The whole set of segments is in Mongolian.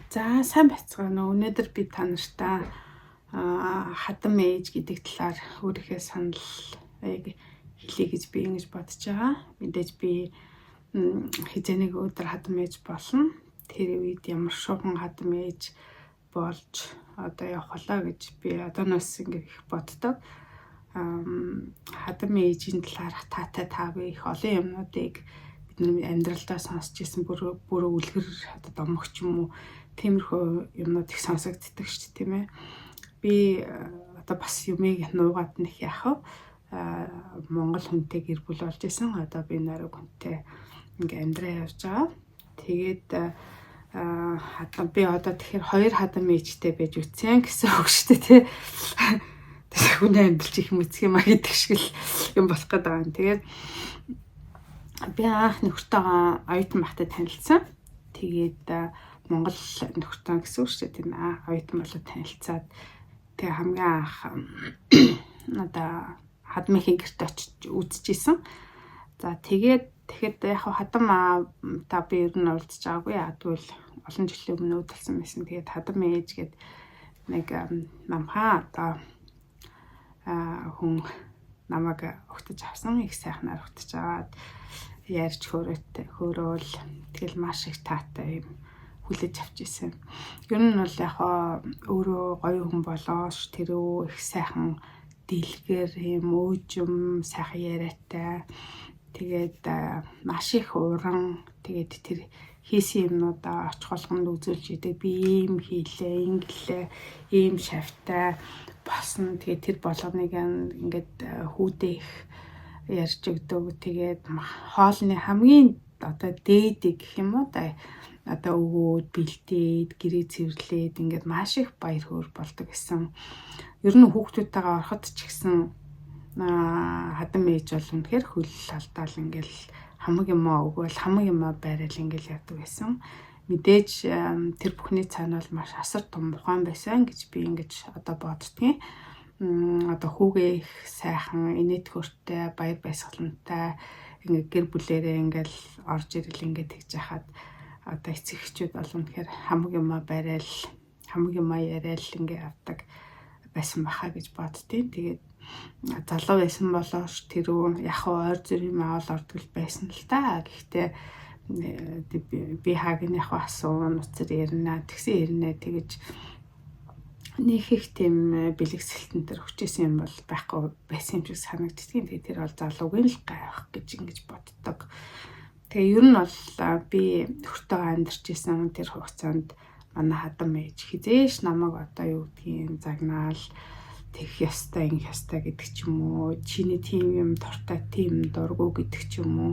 За сайн байцгаана уу. Өнөөдөр би та нартай хадам ээж гэдэг талаар өөрийнхөө санал хэлье гэж би ингэж бодож байгаа. Мэдээж би хизээнийг өдөр хадам ээж болно. Тэр үед ямар шуган хадам ээж болж одоо явхалаа гэж би одооноос ингэ их боддог. Хадам ээжийн талаар таагүй их олон юмнуудыг бид нар амьдралдаа сонсч ирсэн бүр үлгэр одоо домогч юм уу тиймэрхүү юмнууд их сонсогддог шүү дээ, тийм ээ. Би одоо бас юмыг нуугаад нэх яах вэ? Монгол хүнтэй гэр бүл болж исэн. Одоо би нойрог хүнтэй ингээ амьдраа явж байгаа. Тэгээд би одоо тэгэхээр хоёр хадам ээжтэй байж үтсэн гэсэн үг шүү дээ, тий. Тэгээд хүний амьдрал их мэдэх юм а гэдэг шиг л юм болох гээд байгаа юм. Тэгээд би анх нөхөртөөгөө оюутан байхдаа танилцсан. Тэгээд Монгол нөхөртөө гэсэн үг шүү дээ, тийм ээ. Оюутан болоод танилцаад тэгээ хамгийн анх одоо хадмынхын гэрт очиж үзчихсэн. За тэгэхэд яг хадам та би ер нь уулзж байгаагүй. Ягдвал олон жилийн өмнө үүдэлсэн байсан. Тэгээд хадам ээж гээд нэг намхаа одоо хүн намайг өгтөж авсан. Их сайхнаар өгтөж аваад ярьж хөөрөөл тэгэл маш их таатай юм хүлээж авч ирсэн. Ер нь бол яг өөрөө гоё хүн болоош тэрөө их сайхан дэлгэр юм өөжм сайхан яриатай. Тэгээд маш их уран тэгээд тэр хийсэн юмнуудаа очих болгонд үзүүлж идэг. Би ийм хийлээ, ингэлээ, ийм шавтай болсон. Тэгээд тэр болгоныг ингээд хүүдээ их ярьж өгдөг. Тэгээд хоолны хамгийн одоо дээдэг гэх юм уу да одоо өгөөд бэлдээд гэрээ цэвэрлээд ингээд маш их баяр хөөр болдог гэсэн. Ер нь хүүхдүүдтэйгээ ороход ч гэсэн хадам ээж бол үнэхээр хөл алдаал ингээл хамаг юмаа өгөөл хамаг юмаа байрал ингээл явдаг байсан. Мэдээж тэр бүхний цаана бол маш асар том ухаан байсан гэж би ингэж одоо боддгийн. Одоо хүүгээ их сайхан инээд хөртэй баяр баясгалантай ингээ гэр бүлээрээ ингээл орж ирэл ингээ тэгж яхад одоо эцэг эхчүүд бол үнэхээр хамаг юмаа барайл хамаг юмаа яриад ингээ авдаг байсан баха гэж боддtiin. Тэгээд залуу байсан болоош тэрөө яг ойр зүрийн маавал ордгол байсан л та. Гэхдээ би хаагийн яг асуун уцар ярина тэгсэн ярина тэгэж нэг их тийм бэлэгсэлтэн төр хүчээсэн юм бол байхгүй байсан юм шиг санагддгийн. Тэгээд тэр бол залуугийн л гайвах гэж ингэж боддог. Тэгээ ер нь бол би нөхөртөөгөө амьдарч исэн тэр хугацаанд манай хадам ээж хизээш намайг одоо юу гэдгийг загнаал тэгэх ёстой ингэх ёстой гэдэг ч юм уу. Чиний тийм юм дуртай тийм дургу гэдэг ч юм уу.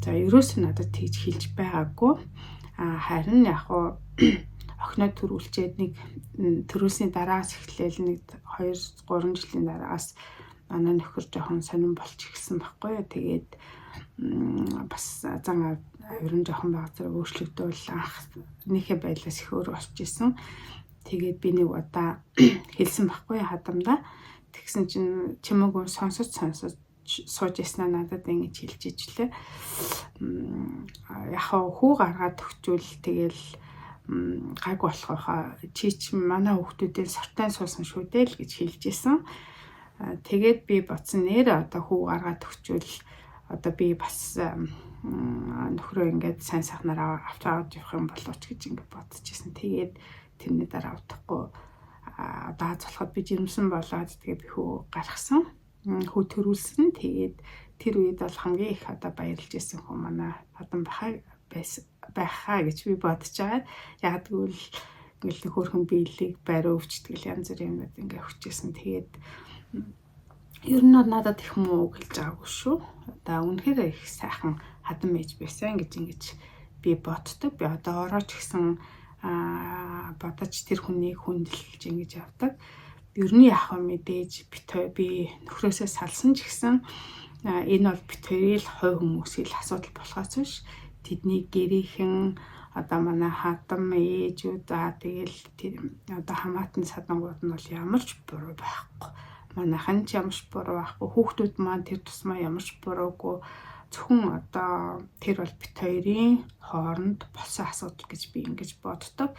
За ерөөс нь надад тэгж хэлж байгаагүй. Харин яг охиноо төрүүлчихэд нэг төрүүлсний дараагаас эхлээл нэг 2-3 жилийн дараагаас манай нөхөр жоохон сонирн болч ирсэн байхгүй юу. Тэгээд бас зан авирын жоохон багцаар өөрчлөгдөөл анхныхээ байдлаас их өөр болч исэн. Тэгээд би нэг удаа хэлсэн байхгүй хадамдаа. Тэгсэн чинь чимээгүй сонсож сууж яснаа надад ингэж хэлж ижлээ. Яг хүү гаргаад өгчүүл тэгэл гайгүй болохоо чи манай хүүхдүүдийн сортын суусан шүү дээ л гэж хэлж исэн. Тэгээд би бодсон нэр одоо хүү гаргаад өгчүүл одоо би бас нөхрөө ингээд сайн сайхнаар аваад явах юм болооч гэж ингээд бодчихсон. Тэгээд тэрний дараа удахгүй одоо хазуулахад би жирэмсэн болоод тэгээд би хүү гаргасан. Хүү төрүүлсэн. Тэгээд тэр үед бол хамгийн их одоо баярлж исэн хүн манай хадам байхаа гэж би бодож байгаа. Яг тэгвэл ингээл хөөрхөн биелийг бариу өвчтгөл янз бүрийн юмуд ингээд хүчээсэн. Тэгээд ер нь надад их муу гэлж байгаагүй шүү. Одоо үнэхээр их сайхан хадам ээж байсан гэж би боддог. Би одоо орооч гэсэн бодож тэр хүнийг хүндэлж ингэж явдаг. Ер нь яг мэдээж би нөхрөөсөө салсан ч гэсэн энэ бол бит хоёрын хувь хүмүүсийн асуудал болохоос биш. Тэдний гэрийнхэн одоо манай хадам ээжүүд тэгэл одоо хамаатан садангууд нь бол ямар ч буруу байхгүй. Манайхан ч ямар ч буруу байхгүй. Хүүхдүүд маань тэр тусмаа ямар ч буруугүй. Зөвхөн одоо тэр бол бит хоёрын хооронд болсон асуудал гэж би ингэж боддог.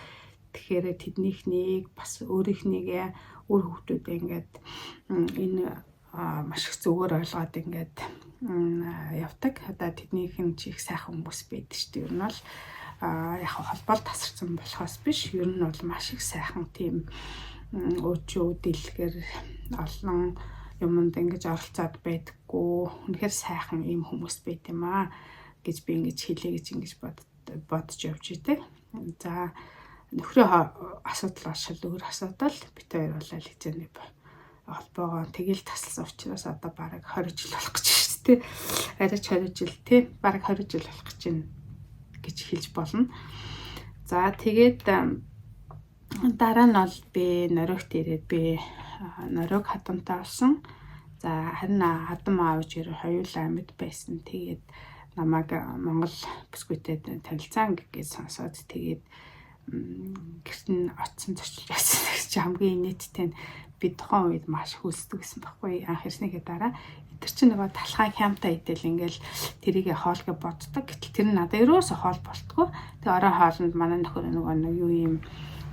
тэгэхээр тэднийхнийг бас өөрийнхнийгээ өөр хүүхдүүдээ ингээд энэ маш их зөвөр ойлгоод ингээд явдаг. Одоо тэднийх нь чих сайхан хүмүүс байдаг шүү дээ. Ер нь бол яг холбоол тасарсан болохоос биш. Ер нь бол маш их сайхан тийм өөчөө дэлгэр олон юмд ингэж оролцоод байдаггүй. Үнэхээр сайхан ийм хүмүүс байт юм аа гэж би ингэж хэлээ гэж ингэж бодож явж идэг. За нөхрийн асуудал шал өөр асуудал. Бид хоёр болоо л хизээний холбоогоо тэгэл тасалсан учраас одоо бараг 20 жил болох гэж байна шүү дээ. Арайч 20 жил тий бараг 20 жил болох гэж байна гэж хэлж болно. За тэгээд дараа нь бол би нориогт ирээд би нориог хадамтай болсон. За харин хадам аавч хоёулаа амьд байсан. Тэгээд намайг Монгол бүсгүйтэй танилцсан гэж сонсоод тэгээд гэрт нь очсон зочилж байсан гэж хамгийн нийттэй би тухайн үед маш хөлсдөг гэсэн байхгүй анх ирснийхээ дараа тэр чинь нөгөө талхай хямтай идэл ингээл тэрийг хоолгээ боддог. Гэтэл тэр нь надад ерөөсө хоол болтгоо. Тэгээ орой хоолнд манай нөхөр нөгөө юу юм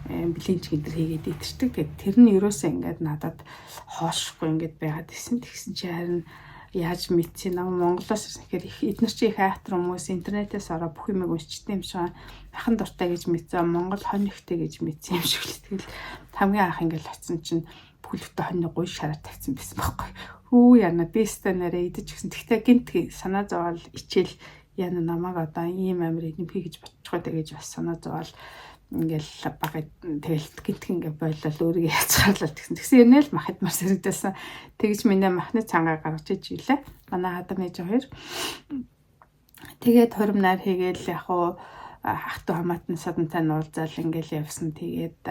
блинч гэдэр хийгээд идэрдэг. Тэгээд тэр нь ерөөсөө ингээд надад хоошгүй ингээд байгаад исэн. Тэгсэн чи харин яаж мэдсэн нам Монголоос ихээр эдгээр чи их айхтар хүмүүс интернетээс ороо бүх юмыг уншчихдээ юм шиг ахын дуртай гэж мэдсэн. Монгол хонь ихтэй гэж мэдсэн юм шиг л. Тэгэл хамгийн анх ингээд очсон чинь бүлэгтээ хонь гуй шараа тавьсан байсан байхгүй. Хүү яна бистэ нэрээ идэж гисэн. Тэгтээ гинт санаа зовоол ичээл яна намайг одоо ийм амир идэмхий гэж бодчихоо гэж бас санаа зовоол ингээл баг тэгэл гинт ингээ бойлол өөрийгөө яцгаарлал тэгсэн юм л махадмар сэрэгдсэн. Тэгж миний махны цангаа гаргаж иж илээ. Манай хадам ээж хоёр. Тэгээд хуримнаар хийгээл яг хуу хахту хамаатан садантай нуулзаал ингээл явсан. Тэгээд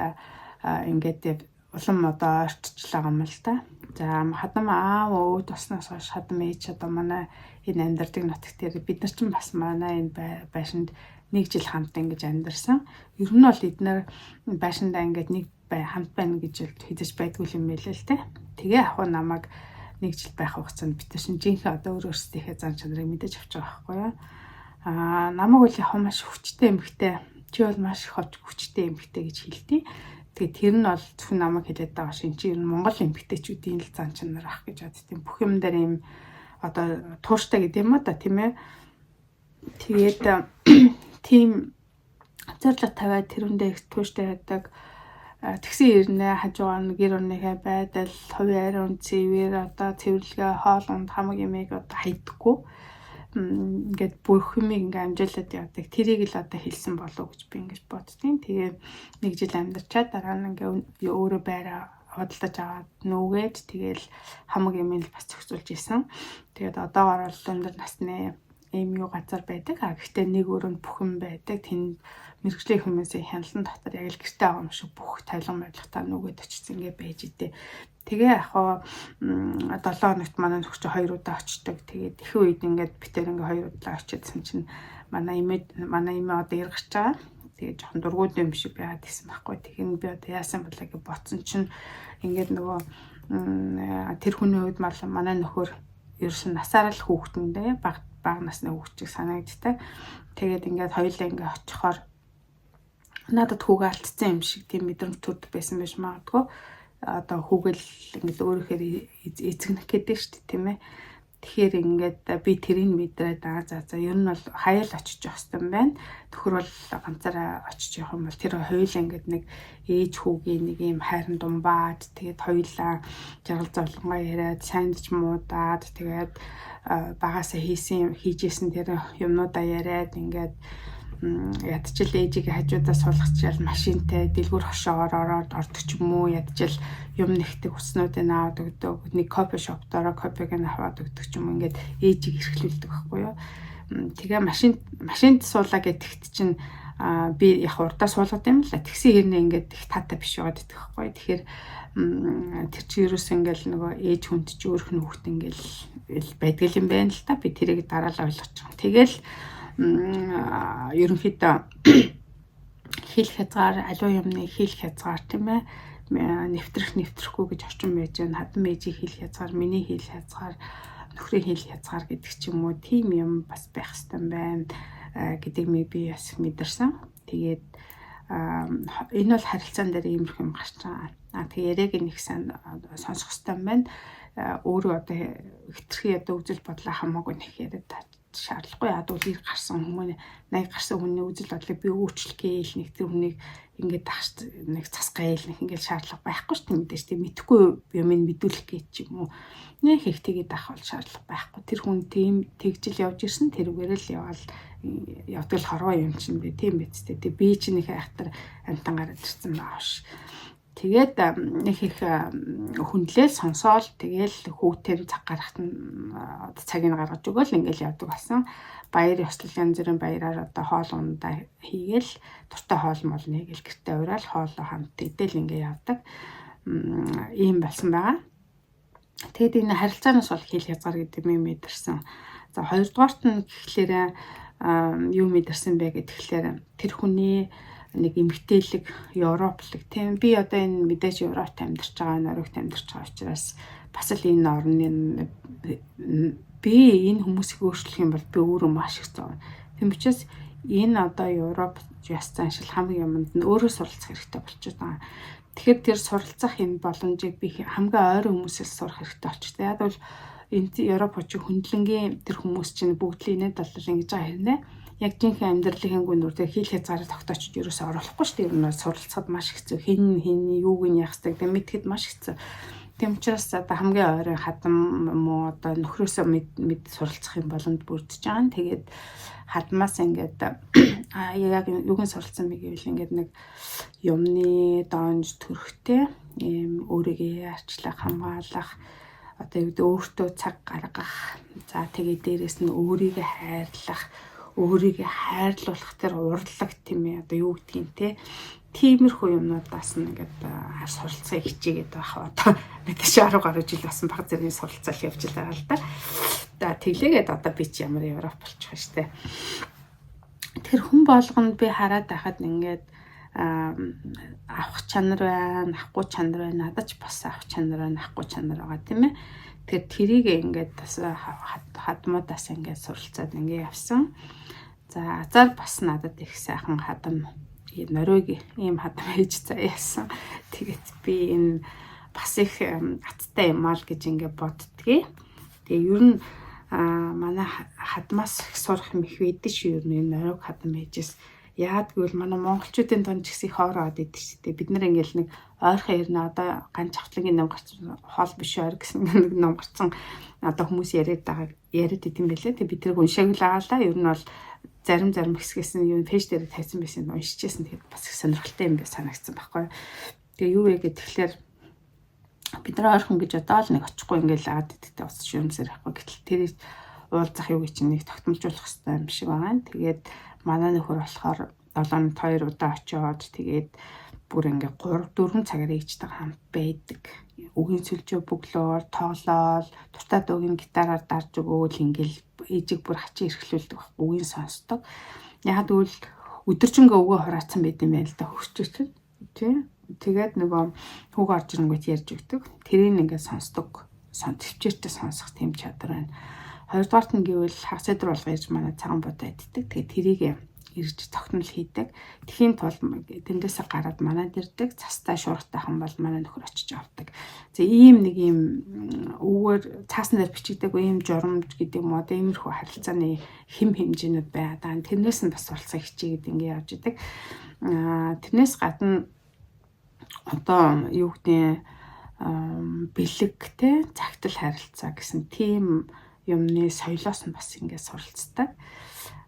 ингээд улам одоо орччлаа юм л да. За хадам аав өвд баснаас хойш хадам ээж одоо манай энэ амьдардаг нутагт дээр бид нар ч бас манай энэ байшинд нэг жил хамт ингэж амьдарсан. Ер нь бол эдгээр байшиндаа ингээд нэг хамт байна гэж хэдэж байдгүй юм байлээ л те. Тэгээ ахуу намайг нэг жил байх хугацаанд бид нар жинхэнэ одоо өөрөөсдийнхээ зан чанарыг мэдэж авч байгаа байхгүй юу. Намайг үл яг маш хүчтэй эмэгтэй. Чи бол маш их хүчтэй эмэгтэй гэж хэлтий. Тэгээ тэр нь бол зөвхөн намайг хэлээд байгаа шин чи ер нь Монгол эмэгтэйчүүдийн л зан чанар ах гэж бод тийм бүх юм дээр юм одоо тууштай гэдэг юм да тийм ээ. Тэгээд тийм зорилго тавиад тэрүүндээ их тууштай байдаг. Тэгсэн ирнэ хажуугаар нь гэр орныхаа байдал, хувийн ариун цэвэр одоо цэвэрлэгээ хоолунд хамаг юмыг одоо хайдаггүй. Ингээд бүх юмыг ингээм амжуулаад явдаг. Тэрийг л одоо хэлсэн болов гэж би ингэж боддгийн. Тэгээ нэг жил амьдарчаад дараа нь ингээ өөрөө байраа худалдаж аваад нүгээд тэгээл хамаг юмыг бас зохицуулж исэн. Тэгээд одоогоор бол өндөр насны ийм юу газар байдаг. Гэхдээ нэг өрөөнд бүх юм байдаг. Тэнд мэрэгжлийн хүмүүсийн хяналтан дотор яг л гэртээ байгаа юм шиг бүх тавилга мэдлэгтаа нүгээд очсон ингээ байж идэв. Тэгээ яг 7 хоногт манай нөхч 2 удаа очдог. Тэгээд их үед ингээд битэр ингээ 2 удаа очижсэн чинь манай имээ одоо яргарч байгаа. Тэгээ жоохон дургуут юм шиг байгаад исэн байхгүй. Тэгэхээр би одоо яасан болоо гэж бодсон чинь ингээд нөгөө тэр хүний үед манай нөхөр ерөөсөн насаар л хүүхдэндээ баг насны хүүхчиг санагддаг. Тэгээд ингээд хоёулаа ингээ очихоор надад хүүгээ алдсан юм шиг тийм мэдрэмж төрд байсан байж магадгүй. Одоо хүүгэл ингээд өөрөөр эзэгнэх гэдэг шүү дээ тийм ээ. Тэгэхээр ингээд би тэрийг мэдрээд за ер нь бол хаяал очиж явах юм байна. Төхөр бол ганцаараа очиж явах юм бол тэр хоёулаа ингээд нэг ээж хүүгийн нэг юм хайрын думбаад тэгээд хоёулаа жаргал зовлонгоо яриад сайндч муудаад тэгээд багасаа хийжсэн тэр юмнуудаа яриад ингээд ядчил ээжигээ хажуудаас суулгачаал машинтай дэлгүүр хошоогоор ороод ордог ч юм уу ядчил юм нэгтэг уснуудыг аваад өгдөг нэг кофе шоп дороо кофег нь аваад өгдөг ч юм ингээд ээжийг эрхлүүлдэг байхгүй юу. Тэгээ машинд суулаа гэдэгт чинь би яг урдаа суулгаад юм л тэгсэн хэрнээ ингээд их таатай биш байгаад идэх байхгүй. Тэгэхээр тэр чи ерөөс ингээл нөгөө ээж хүнд чи өөрх нь хүүхд ингээл байдаг юм байна л та би тэрийг дараа л ойлгож байгаа. Тэгэл ерөнхийдөө хил хязгаар аливаа юмны хил хязгаар тийм ээ нэвтрэхгүй гэж орчин байж байна. Хадам ээжийн хил хязгаар, миний хил хязгаар, нөхрийн хил хязгаар гэдэг ч юм уу тийм юм бас байх ёстой байна гэдгийг би бас мэдэрсэн. Тэгээд энэ бол харилцаан дээр иймэрхүү юм гарч байгаа. Тэгээ яриаг нэг сайн сонсох хэрэгтэй юм байна. Өөрөө одоо хитрхи одоо үзэл бодлоо хамаагүй нэг яриад шаардлагагүй. Ядуу л гарсан хүмүүс 80 гарсан хүний үзэл бодлыг би өөрчлөе нэг тэр хүнийг ингээд тагш нэг цас гайл нэг ингээд шаардлага байхгүй шүү дээ мэдээж тийм мэдхгүй юм мэдүүлэх гэж юм уу нэг их тэгээд авах бол шаардлага байхгүй. Тэр хүн тийм тэгжил явж ирсэн тэрүүгээр л явдаг л хорвоо юм чинь би тийм биз дээ. Тэг би чинь их айхтар амтан гараад ирсэн baаш. Тэгээд нэг их хүндлээл сонсоол тэгэл хүүтээр цаг гарахт нь цагийг гаргаж өгөөл ингээл явдаг болсон. Баяр ёслол янз бүрийн баяраар одоо хоол ундаа хийгээл дуртай хоол мол нэгэл гэртээ уриал хоолоо хамт идэл ингээ явдаг. Ийм болсон байгаа. Тэгэд энэ харилцаанаас бол хэл хязгаар гэдэг юм мэдэрсэн. За хоёрдугаарт нь гэхлээр юу мэдэрсэн бэ гэхээр тэр хүний нэг эмгтээлэг европлог тийм би одоо энэ мэдээж Европт амьдарч байгаа нөрөгт амьдарч байгаа учраас бас л энэ орны би энэ хүмүүсийг өөрчлөх юм бол би өөрөө маш их зов. Тийм учраас энэ одоо Европ яс заншил хамгийн юмд нь өөрөө суралцах хэрэгтэй болчиход байгаа. Тэгэхээр тэр суралцах энэ боломжийг би хамгийн ойрын хүмүүсээс сурах хэрэгтэй болчихсон. Яг бол энэ Европ очиг хөндлөнгийн тэр хүмүүс чинь бүгд л инээд болол ингэж байгаа хэрнээ. Яг жинхэнэ амьдралын гүнүүртэй хил хязгаараа тогтоочж ерөөсөө оруулахгүй шүү дээ. Ер нь суралцахад маш хэцүү. Хин юуг нь яах вэ гэдэг мэдхэд маш хэцүү. Тийм учраас одоо хамгийн ойрын хадам муу одоо нөхрөөсөө мэд суралцах юм боломж бүрдэж байгаа. Тэгээд хадмаас ингээд яг юуг нь суралцсан бэ гэвэл ингээд нэг юмны доонж төрхтэй ийм өөрийгөө арчлах, хамгаалах одоо юу гэдэг өөртөө цаг гаргах. За тэгээд дээрэс нь өөрийгөө хайрлах, өөрийгөө хайрлуулах тэр урлаг тийм ээ одоо юу гэдгийг те тиймэрхүү юмнуудаас нь ингээд суралцаа хичээгээд байх одоо мэдээж 10 гаруй жил басан баг зэргийн суралцаа явж байгаа л да. За тэглээгээд одоо би ч ямар Европ болчих штэ. Тэр хүн болгонд би хараад байхад ингээд авах чанар байна, авахгүй чанар байна. Надад ч бас авах чанар байна, авахгүй чанар байгаа тийм ээ. Тэр тэрийг ингээд бас хадмуудаас ингээд суралцаад ингээд явсан. За азар бас надад их сайхан хадам нөрөөг ийм хадам хийж заяасан. Тэгээд би энэ бас их аттай юм аа л гэж ингээд боддгийг. Тэгээ ер нь манай хадмаас их сурах юм их байдаг шүү. Ер нь нөрөөг хадам хийжээс яад гэвэл манай монголчуудын донд ч их хоороод идэв шүү дээ. Бид нар ингээл нэг ойрхон ирнэ одоо ганц хавтлагийн ном гарсан хоол биш ойр гэсэн нэг ном гарсан одоо хүмүүс яриад идэм байлээ. Тэг бид тэрийг уншааг л байгаа л да. Ер нь бол зарим хэсгээс нь юу пэйж дээр тавьсан байсан уншижсэн. Тэгээд бас их сонирхолтой юм бэ санагдсан байхгүй. Тэгээ юу вэ гэхээр бид нар ойрхон гэж одоо л нэг очихгүй ингээл аваад идэгтэй ус шүүмсээр байхгүй. Гэтэл тэр уулзах юу гэж нэг тогтмолжуулах хэрэгтэй юм шиг байгаа. Тэгээд манай нөхөр болохоор 7-нд 2 удаа очиод тэгээд бүр ингээ 3-4 цагаар ээжтэй хамт байдаг. Үгийн сүлжөө бүглөөр тоглоол, дуртай дуугийн гитараар дарж өгөөл ингээл ээжийг бүр хачи эрхлүүлдэг байхгүй үгийн сонсдог. Яг тэгвэл өдөржингөө өгөө хураацсан байт юм байл да хөвчөч тий. Тэгээд нөгөө хүүг орж ирэнгүүт ярьж өгдөг. Тэрийг ингээ сонсдог. Төвчээртэй сонсох тийм чадвар байна. Хоёрдугаарт нь гэвэл хагас өдөр болго ирж манай цагаан бодоо иддэг. Тэгээд тэрийг ирж тогтнол хийдэг. Тэхийн тул тэндээсээ гараад манад ирдэг. Цастай шуургатайхан бол манай нөхөр очиж авдаг. За ийм нэг ийм өвөр цааснаар бичигдэг ийм журамж гэдэг юм уу. Иймэрхүү харилцааны хэм хэмжээнүүд байдаг. Тэрнээс нь бас суралцаа хичээгээд ингэ явж идэг. Тэрнээс гадна одоо юу гэдэг бэлэгтэй цагтл харилцаа гэсэн тийм юмны соёлоос нь бас ингэ суралцдаг.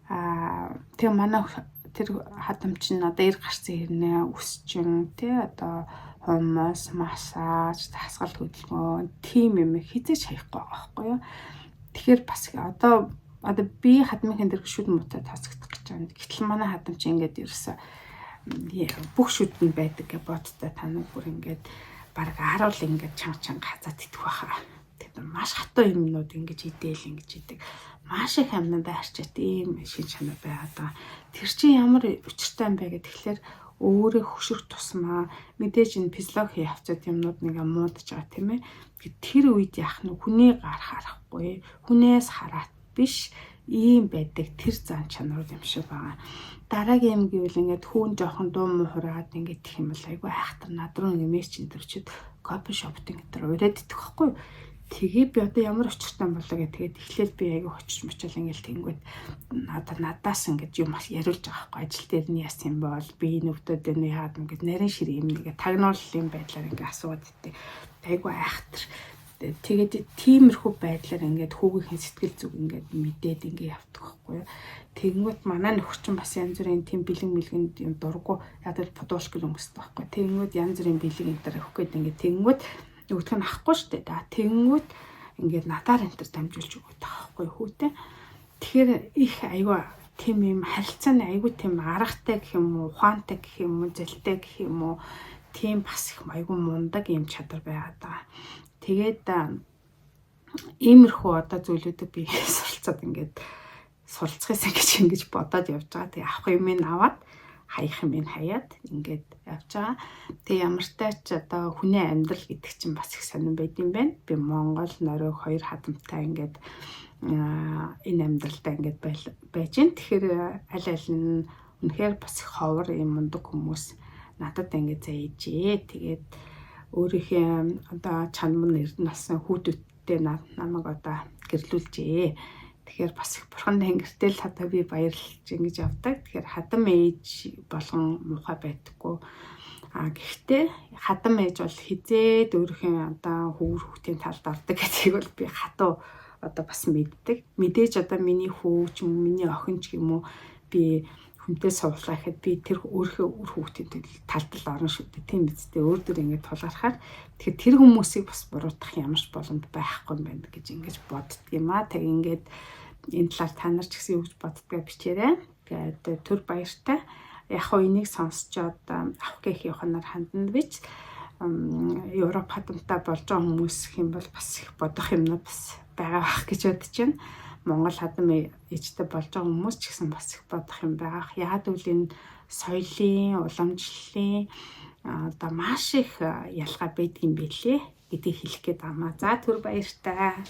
Тэгээ манай тэр хадам чинь одоо ир гарсан хэрнээ өсчин тий одоо хумс, массаж, дасгал хөдөлгөөн тийм юм хизээч хаяхгүй байгаа байхгүй юу. Тэгэхээр бас одоо би хадмын дэр шүд муутай тасагдах гэж байна. Гэтэл манай хадам чинь ингээд ерөөсө бүх шүд нь байдаг гэж бодтой танаа бүр ингээд баг харуул ингээд чанга хазаад идэх байхаа. Тэгээд маш хатуу юмнууд ингэж идээл ингэж идэг. Маш их амьнаа арчаад ийм шин чанар байгаа. Тэр чинь ямар учиртай юм бэ гэхээр өөрөө хөшөрөх тусмаа мэдээж энэ физиологи явцад юмнууд нэг муудаж байгаа тийм ээ. Тэр үед яах нь хүний гар харахгүй, хүнээс хараад биш ийм байдаг тэр зан чанарууд юм шиг байгаа. Дараагийн юм гэвэл ингээд хүүн жоохон дуу муураад ингээд гэх юм бол айгүй айхтар над руу ингээд мессеж төрчөд кофе шопт ингээд ураад идэх байхгүй. Тэгээ би одоо ямар очиртай болоо гэх тэгээд эхлээл би айгүй очиж мочил ингээд тэнгүүд надаас ингээд юм яриулж байгаа байхгүй. Ажил дээр нь яасан юм бол би нөвдөд энэ яагаад ингээд нарийн ширээ юм нэгэ тагнууллын байдлаар ингээд асууад иттээ. Айгүй айхтар. Тэгээд тиймэрхүү байдлаар ингээд хүүгийнхээ сэтгэл зүг ингээд мэдээд ингээд явдаг байхгүй юу. Тэгэнгүүт манай нөхөр чинь бас янз бүрийн тийм бэлэн мэлгэнд юм дургу ядаж подуулах гэж өнгөсдөг байхгүй. Тэгэнгүүт янз бүрийн бэлэг энэ төр өгөх гээд ингээд тэгэнгүүт өгдөх нь ахгүй штэ. Тэгэнгүүт ингээд надаар энэ төр дамжуулж өгöd байхгүй хүүтэй. Тэгэхээр их айгүй тийм юм харилцааны айгүй тийм аргатай гэх юм уу, ухаантай гэх юм уу, зэлтэй гэх юм уу, тийм бас их айгүй мундаг юм чадвар байгаад байгаа. Тэгээд иймэрхүү одоо зүйлүүдийг би суралцаад ингээд суралцахаас ингэж бодоод явж байгаа. Тэгээ авах юм ин аваад хаях юм ин хаяад ингээд явж байгаа. Тэгээ ямар ч тач одоо хүний амьдрал гэдэг чинь бас их сонирн байд юм байна. Би Монгол нөрөө 2 хадамтай ингээд энэ амьдралдаа ингээд байж гэн. Тэгэхээр аль аль нь үнэхээр бас их ховор юм мундаг хүмүүс надад ингээд заяжээ. Тэгээд өөрийнхөө одоо чанар нэр насан хүүдүүдтэй намайг одоо гэрлүүлжээ. Тэгэхээр бас их бурхан тэнгэртэл одоо би баярлж ингэж явдаг. Тэгэхээр хадам ээж болгон муухай байдаггүй. Гэхдээ хадам ээж бол хизээд өөрийнхөө одоо хүүхдийн талд ордог гэдгийг бол би хатуу одоо бас мэддэг. Мэдээж одоо миний хүү ч юм уу, миний охин ч юм уу би хүнтэй суулгаа гэхэд би тэр өөрийнхөө үр хүүхдийн талд л орно шүү дээ. Тийм үстэй өөр дөр ингэ тулгархаар тэгэхээр тэр хүмүүсийг бас буруутгах ямар ч боломж байхгүй юм байна гэж ингэж боддөг юм аа. Тэг ингээд энэ талаар та нар ч гэсэн юу гэж боддгоо бичээрэй. Тэгээд төр баяртай. Яг хоо энийг сонсчоод авах гэх явахнаар хандна бич. Европ хадамтай болж байгаа хүмүүс юм бол бас их бодох юмнууд бас байгаа бах гэж бодож байна. Монгол хадам ээжтэй болж байгаа хүмүүс ч гэсэн бас их бодох юм байгаа. Яг үл энэ соёлын, уламжлалын одоо маш их ялгаа байдаг юм билээ гэдгийг хэлэх гээд байна. За түр баяртай.